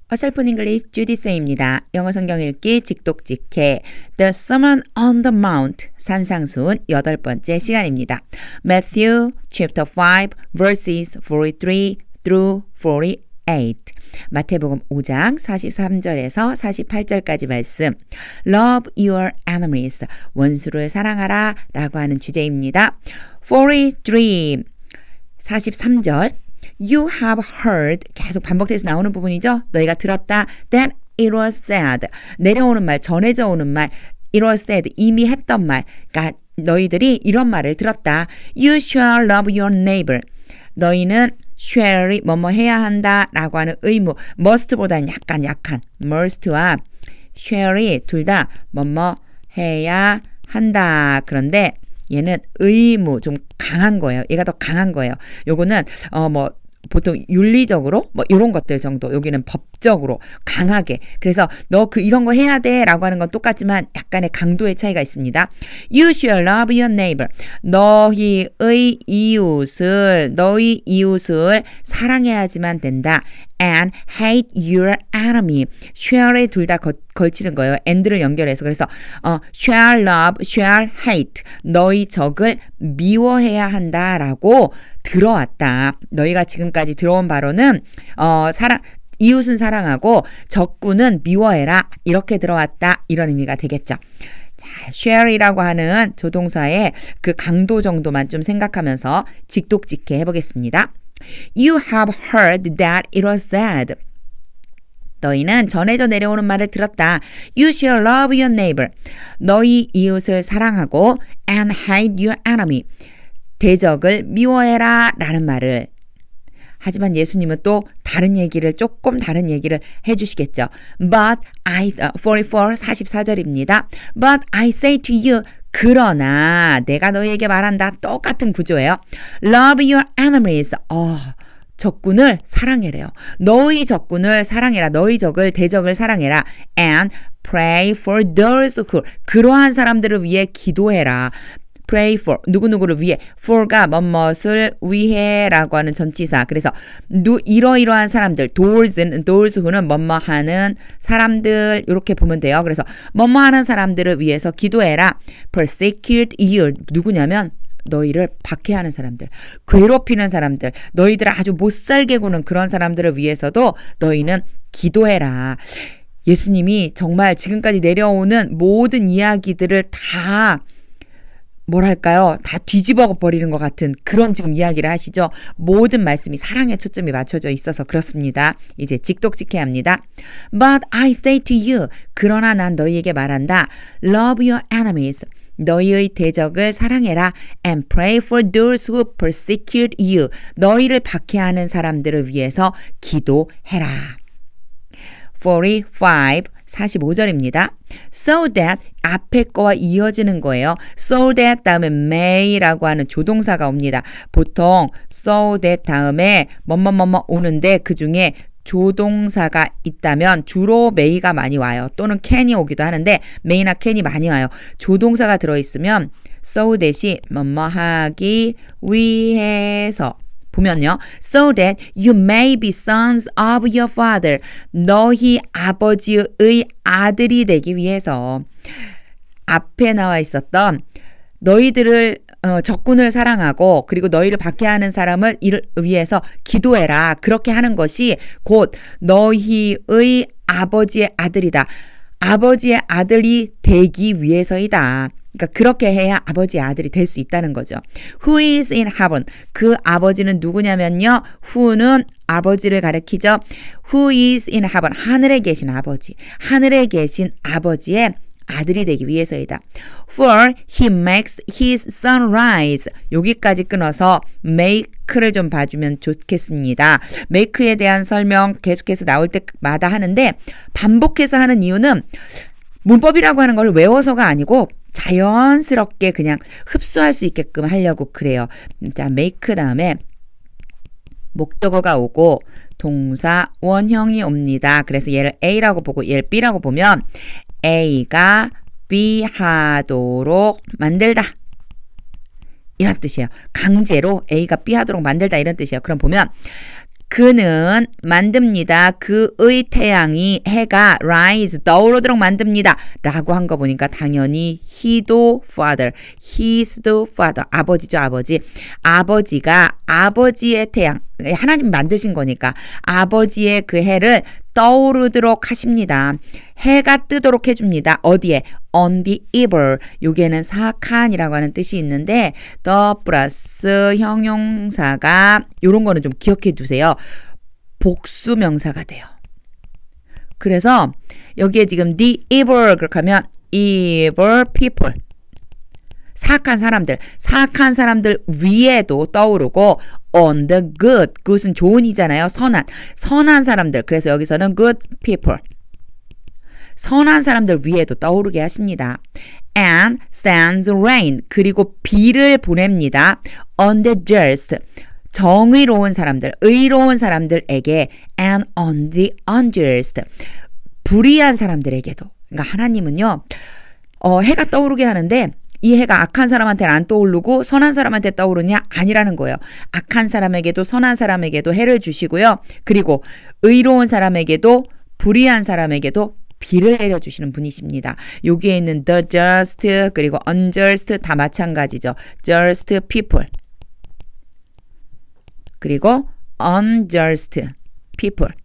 어설픈 잉글리시 주디쌤입니다. 영어 성경 읽기 직독직해 The Sermon on the Mount 산상수훈 8번째 시간입니다. Matthew chapter 5 verses 43 through 48 마태복음 5장 43절에서 48절까지 말씀 Love your enemies 원수를 사랑하라 라고 하는 주제입니다. 43절 You have heard 계속 반복돼서 나오는 부분이죠. 너희가 들었다. That it was said. 내려오는 말, 전해져 오는 말. It was said. 이미 했던 말. 그러니까 너희들이 이런 말을 들었다. You shall love your neighbor. 너희는 shall이 뭐뭐 해야 한다 라고 하는 의무. must보다는 약간 약한 must와 shall이 둘 다 뭐뭐 해야 한다. 그런데 얘는 의무 좀 강한 거예요. 얘가 더 강한 거예요. 요거는 보통 윤리적으로 이런 것들 정도. 여기는 법적으로 강하게. 그래서 너 이런 거 해야 돼라고 하는 건 똑같지만 약간의 강도의 차이가 있습니다. You shall love your neighbor. 너희 이웃을 사랑해야지만 된다. And hate your enemy. shall에 둘 다 걸치는 거예요. and를 연결해서. 그래서 shall love, shall hate. 너희 적을 미워해야 한다라고 들어왔다. 너희가 지금까지 들어온 바로는 이웃은 사랑하고 적군은 미워해라. 이렇게 들어왔다. 이런 의미가 되겠죠. 자, shall이라고 하는 조동사의 그 강도 정도만 좀 생각하면서 직독직해 해보겠습니다. You have heard that it was said. 너희는 전해져 내려오는 말을 들었다. You shall love your neighbor. 너희 이웃을 사랑하고 and hate your enemy. 대적을 미워해라 라는 말을. 하지만 예수님은 또 조금 다른 얘기를 해주시겠죠. But 44절입니다. But I say to you, 그러나 내가 너희에게 말한다. 똑같은 구조예요. Love your enemies. 적군을 사랑해래요. 너희 적군을 사랑해라. 너희 대적을 사랑해라. And pray for those who. 그러한 사람들을 위해 기도해라. pray for 누구누구를 위해 for가 뭐뭇을 위해라고 하는 전치사. 그래서 이러이러한 사람들 those who는 뭐뭐하는 사람들 이렇게 보면 돼요. 그래서 뭐뭐하는 사람들을 위해서 기도해라. persecute you 누구냐면 너희를 박해하는 사람들, 괴롭히는 사람들, 너희들을 아주 못살게 구는 그런 사람들을 위해서도 너희는 기도해라. 예수님이 정말 지금까지 내려오는 모든 이야기들을 다 뒤집어 버리는 것 같은 그런 지금 이야기를 하시죠. 모든 말씀이 사랑에 초점이 맞춰져 있어서 그렇습니다. 이제 직독직해야 합니다. But I say to you, 그러나 난 너희에게 말한다. Love your enemies. 너희의 대적을 사랑해라. And pray for those who persecute you. 너희를 박해하는 사람들을 위해서 기도해라. 45절입니다. So that 앞에 거와 이어지는 거예요. So that 다음에 may라고 하는 조동사가 옵니다. 보통 so that 다음에 뭐뭐뭐뭐 오는데 그중에 조동사가 있다면 주로 may가 많이 와요. 또는 can이 오기도 하는데 may나 can이 많이 와요. 조동사가 들어있으면 so that이 뭐뭐 하기 위해서 보면요. So that you may be sons of your father. 너희 아버지의 아들이 되기 위해서 앞에 나와 있었던 너희들을 적군을 사랑하고 그리고 너희를 박해하는 사람을 위해서 기도해라. 그렇게 하는 것이 곧 너희의 아버지의 아들이다. 아버지의 아들이 되기 위해서이다. 그러니까 그렇게 해야 아버지의 아들이 될 수 있다는 거죠. Who is in heaven? 그 아버지는 누구냐면요. Who는 아버지를 가리키죠. Who is in heaven? 하늘에 계신 아버지. 하늘에 계신 아버지의 아들이 되기 위해서이다. For he makes his sun rise. 여기까지 끊어서 make를 좀 봐주면 좋겠습니다. make에 대한 설명 계속해서 나올 때마다 하는데 반복해서 하는 이유는 문법이라고 하는 걸 외워서가 아니고 자연스럽게 그냥 흡수할 수 있게끔 하려고 그래요. 자, make 다음에 목적어가 오고 동사 원형이 옵니다. 그래서 얘를 A라고 보고 얘를 B라고 보면 A가 B 하도록 만들다. 이런 뜻이에요. 강제로 A가 B 하도록 만들다 이런 뜻이에요. 그럼 보면 그는 만듭니다. 그의 태양이 해가 rise 떠오르도록 만듭니다. 라고 한 거 보니까 당연히 he도 father, his도 father, 아버지죠, 아버지. 아버지가 아버지의 태양, 하나님 만드신 거니까 아버지의 그 해를 떠오르도록 하십니다. 해가 뜨도록 해줍니다. 어디에? on the evil. 요게는 사악한이라고 하는 뜻이 있는데 the 플러스 형용사가 요런 거는 좀 기억해 두세요. 복수 명사가 돼요. 그래서 여기에 지금 the evil 그렇게 하면 evil people. 사악한 사람들 위에도 떠오르고 on the good, good은 좋은이잖아요. 선한 사람들. 그래서 여기서는 good people. 선한 사람들 위에도 떠오르게 하십니다. And sends rain. 그리고 비를 보냅니다. on the just. 정의로운 사람들, 의로운 사람들에게 and on the unjust. 불의한 사람들에게도. 그러니까 하나님은요. 해가 떠오르게 하는데 이 해가 악한 사람한테는 안 떠오르고 선한 사람한테 떠오르냐? 아니라는 거예요. 악한 사람에게도 선한 사람에게도 해를 주시고요. 그리고 의로운 사람에게도 불의한 사람에게도 비를 내려주시는 분이십니다. 여기에 있는 the just 그리고 unjust 다 마찬가지죠. just people 그리고 unjust people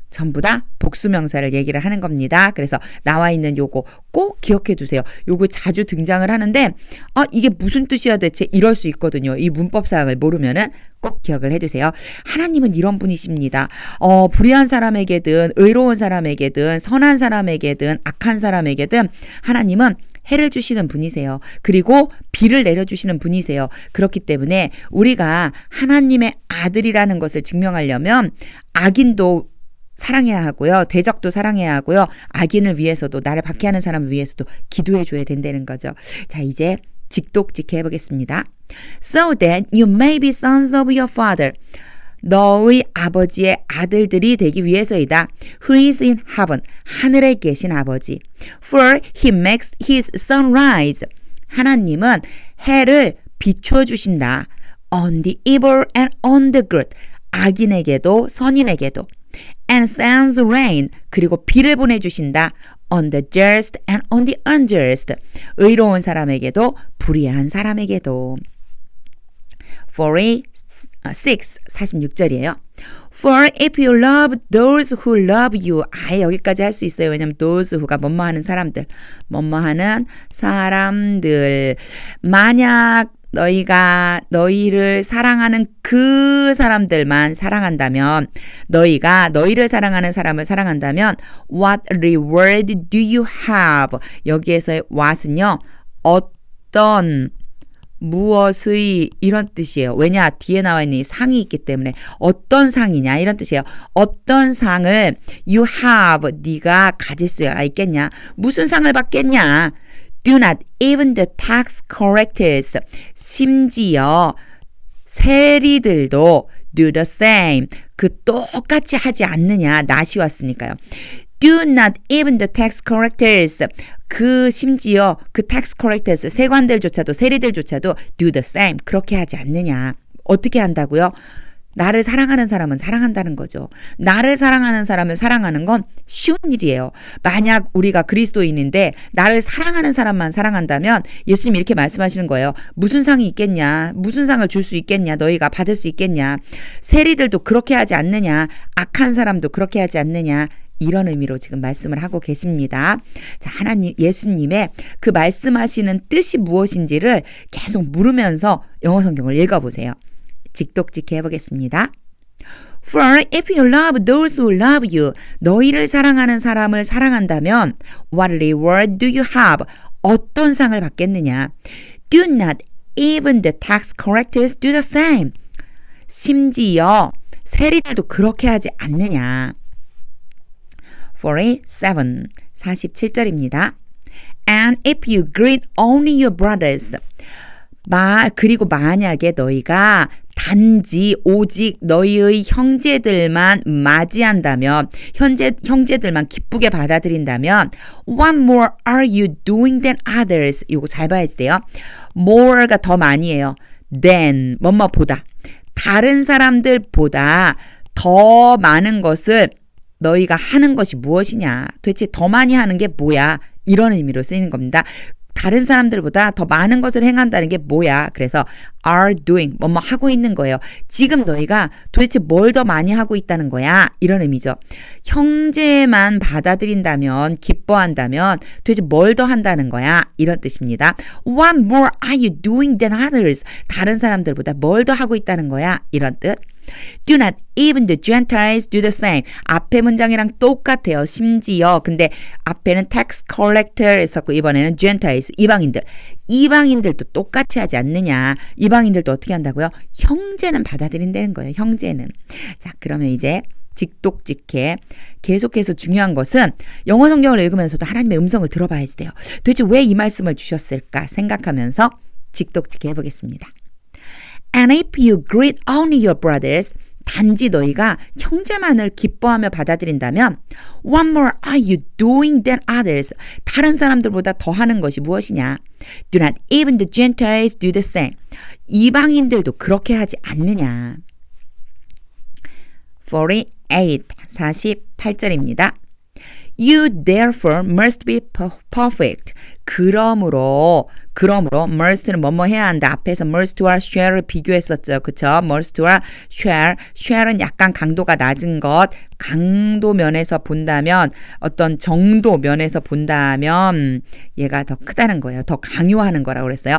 전부 다 복수명사를 얘기를 하는 겁니다. 그래서 나와 있는 요거 꼭 기억해 두세요. 요거 자주 등장을 하는데 이게 무슨 뜻이야 대체 이럴 수 있거든요. 이 문법사항을 모르면은 꼭 기억을 해두세요. 하나님은 이런 분이십니다. 불의한 사람에게든 의로운 사람에게든 선한 사람에게든 악한 사람에게든 하나님은 해를 주시는 분이세요. 그리고 비를 내려주시는 분이세요. 그렇기 때문에 우리가 하나님의 아들이라는 것을 증명하려면 악인도 사랑해야 하고요. 대적도 사랑해야 하고요. 악인을 위해서도 나를 박해하는 사람을 위해서도 기도해 줘야 된다는 거죠. 자, 이제 직독직해 해보겠습니다. So that you may be sons of your father. 너의 아버지의 아들들이 되기 위해서이다. Who is in heaven. 하늘에 계신 아버지. For he makes his sun rise. 하나님은 해를 비춰주신다. On the evil and on the good. 악인에게도 선인에게도. And sends rain. 그리고 비를 보내주신다. On the just and on the unjust. 의로운 사람에게도 불의한 사람에게도. 46, 46절이에요. For if you love those who love you. 아예 여기까지 할 수 있어요. 왜냐면 those who가 뭐뭐 하는 사람들. 뭐뭐 하는 사람들. 만약 너희가 너희를 사랑하는 그 사람들만 사랑한다면 너희가 너희를 사랑하는 사람을 사랑한다면 what reward do you have? 여기에서의 what은요. 어떤 무엇의 이런 뜻이에요. 왜냐? 뒤에 나와 있는 이 상이 있기 때문에 어떤 상이냐 이런 뜻이에요. 어떤 상을 you have 네가 가질 수 있겠냐? 무슨 상을 받겠냐? Do not even the tax collectors. 심지어 세리들도 do the same. 그 똑같이 하지 않느냐. 낫이 왔으니까요. Do not even the tax collectors. 그 심지어 그 tax collectors 세관들조차도 세리들조차도 do the same. 그렇게 하지 않느냐. 어떻게 한다고요? 나를 사랑하는 사람은 사랑한다는 거죠. 나를 사랑하는 사람을 사랑하는 건 쉬운 일이에요. 만약 우리가 그리스도인인데 나를 사랑하는 사람만 사랑한다면 예수님 이렇게 말씀하시는 거예요. 무슨 상이 있겠냐? 무슨 상을 줄 수 있겠냐? 너희가 받을 수 있겠냐? 세리들도 그렇게 하지 않느냐? 악한 사람도 그렇게 하지 않느냐? 이런 의미로 지금 말씀을 하고 계십니다. 자, 하나님, 예수님의 그 말씀하시는 뜻이 무엇인지를 계속 물으면서 영어 성경을 읽어보세요. 직독직해 해보겠습니다. For if you love those who love you, 너희를 사랑하는 사람을 사랑한다면 what reward do you have? 어떤 상을 받겠느냐? Do not even the tax collectors do the same. 심지어 세리들도 그렇게 하지 않느냐? 47, 47절입니다. And if you greet only your brothers, 그리고 만약에 너희가 단지 오직 너희의 형제들만 맞이한다면 형제들만 기쁘게 받아들인다면 what more are you doing than others? 이거 잘 봐야 돼요. more가 더 많이에요. than 뭐뭐보다 다른 사람들보다 더 많은 것을 너희가 하는 것이 무엇이냐? 도대체 더 많이 하는 게 뭐야? 이런 의미로 쓰이는 겁니다. 다른 사람들보다 더 많은 것을 행한다는 게 뭐야? 그래서 are doing, 뭐뭐 하고 있는 거예요. 지금 너희가 도대체 뭘 더 많이 하고 있다는 거야? 이런 의미죠. 형제만 받아들인다면, 기뻐한다면 도대체 뭘 더 한다는 거야? 이런 뜻입니다. What more are you doing than others? 다른 사람들보다 뭘 더 하고 있다는 거야? 이런 뜻. Do not even the Gentiles do the same. 앞에 문장이랑 똑같아요. 심지어 근데 앞에는 tax collector 했었고 이번에는 Gentiles, 이방인들. 이방인들도 똑같이 하지 않느냐. 이방인들도 어떻게 한다고요? 형제는 받아들인다는 거예요. 형제는. 자, 그러면 이제 직독직해. 계속해서 중요한 것은 영어 성경을 읽으면서도 하나님의 음성을 들어봐야지 돼요. 도대체 왜 이 말씀을 주셨을까 생각하면서 직독직해 해보겠습니다. And if you greet only your brothers, 단지 너희가 형제만을 기뻐하며 받아들인다면 What more are you doing than others? 다른 사람들보다 더 하는 것이 무엇이냐? Do not even the Gentiles do the same. 이방인들도 그렇게 하지 않느냐? 48절입니다. You therefore must be perfect. 그러므로 must는 뭐뭐 해야 한다. 앞에서 must와 shall을 비교했었죠. 그쵸? must와 shall은 약간 강도가 낮은 것, 강도 면에서 본다면 어떤 정도 면에서 본다면 얘가 더 크다는 거예요. 더 강요하는 거라고 그랬어요.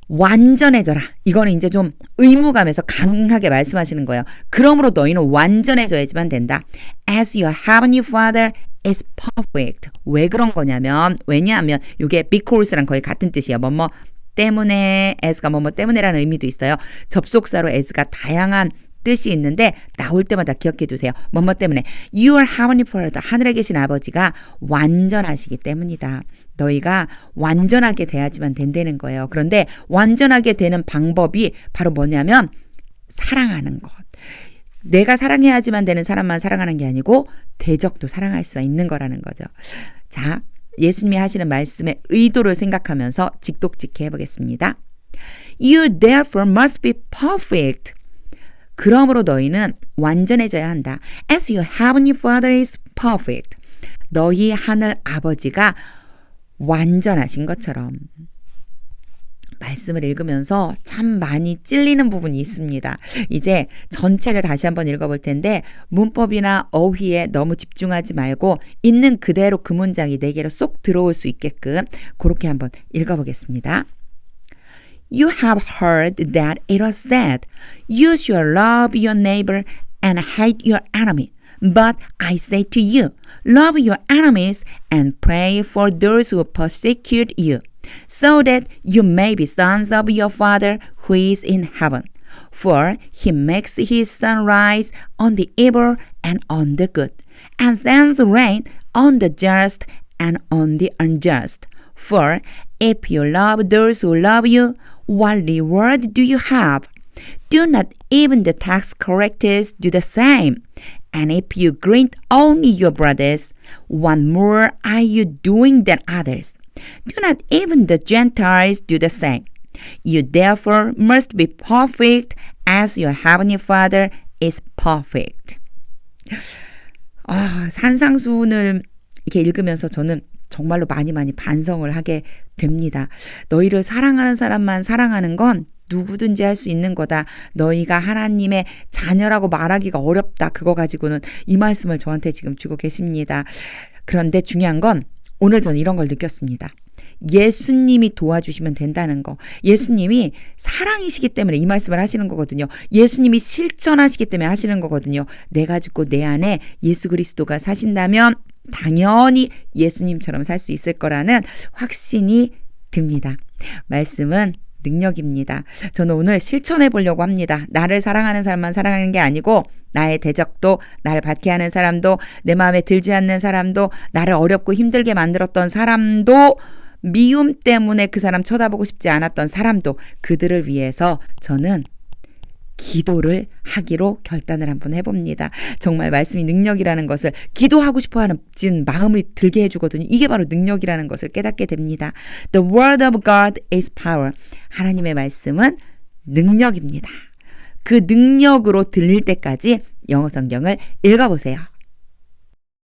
완전해져라. 이거는 이제 좀 의무감에서 강하게 말씀하시는 거예요. 그러므로 너희는 완전해져야지만 된다. As your heavenly Father is perfect. 왜 그런 거냐면 왜냐하면 이게 because랑 거의 같은 뜻이에요. 뭐뭐 때문에 as가 뭐뭐 때문에라는 의미도 있어요. 접속사로 as가 다양한 뜻이 있는데 나올 때마다 기억해 두세요. 뭐뭐 때문에 Your heavenly Father, 하늘에 계신 아버지가 완전하시기 때문이다. 너희가 완전하게 돼야지만 된다는 거예요. 그런데 완전하게 되는 방법이 바로 뭐냐면 사랑하는 것. 내가 사랑해야지만 되는 사람만 사랑하는 게 아니고 대적도 사랑할 수 있는 거라는 거죠. 자, 예수님이 하시는 말씀의 의도를 생각하면서 직독직해 해보겠습니다. You therefore must be perfect. 그러므로 너희는 완전해져야 한다. As your heavenly Father is perfect. 너희 하늘 아버지가 완전하신 것처럼. 말씀을 읽으면서 참 많이 찔리는 부분이 있습니다. 이제 전체를 다시 한번 읽어볼 텐데 문법이나 어휘에 너무 집중하지 말고 있는 그대로 그 문장이 내게로 쏙 들어올 수 있게끔 그렇게 한번 읽어보겠습니다. You have heard that it was said, You shall love your neighbor and hate your enemy. But I say to you, love your enemies and pray for those who persecute you, so that you may be sons of your Father who is in heaven. For he makes his sun rise on the evil and on the good, and sends rain on the just and on the unjust. For if you love those who love you, what reward do you have? Do not even the tax collectors do the same? And if you greet only your brothers, what more are you doing than others? Do not even the Gentiles do the same? You therefore must be perfect as your heavenly Father is perfect. 산상수훈을 이렇게 읽으면서 저는 정말로 많이 반성을 하게 됩니다. 너희를 사랑하는 사람만 사랑하는 건 누구든지 할 수 있는 거다. 너희가 하나님의 자녀라고 말하기가 어렵다. 그거 가지고는 이 말씀을 저한테 지금 주고 계십니다. 그런데 중요한 건 오늘 저는 이런 걸 느꼈습니다. 예수님이 도와주시면 된다는 거. 예수님이 사랑이시기 때문에 이 말씀을 하시는 거거든요. 예수님이 실천하시기 때문에 하시는 거거든요. 내가 죽고 내 안에 예수 그리스도가 사신다면 당연히 예수님처럼 살 수 있을 거라는 확신이 듭니다. 말씀은 능력입니다. 저는 오늘 실천해 보려고 합니다. 나를 사랑하는 사람만 사랑하는 게 아니고 나의 대적도, 나를 박해하는 사람도, 내 마음에 들지 않는 사람도, 나를 어렵고 힘들게 만들었던 사람도, 미움 때문에 그 사람 쳐다보고 싶지 않았던 사람도, 그들을 위해서 저는 기도를 하기로 결단을 한번 해봅니다. 정말 말씀이 능력이라는 것을 기도하고 싶어하는 마음을 들게 해주거든요. 이게 바로 능력이라는 것을 깨닫게 됩니다. The word of God is power. 하나님의 말씀은 능력입니다. 그 능력으로 들릴 때까지 영어 성경을 읽어보세요.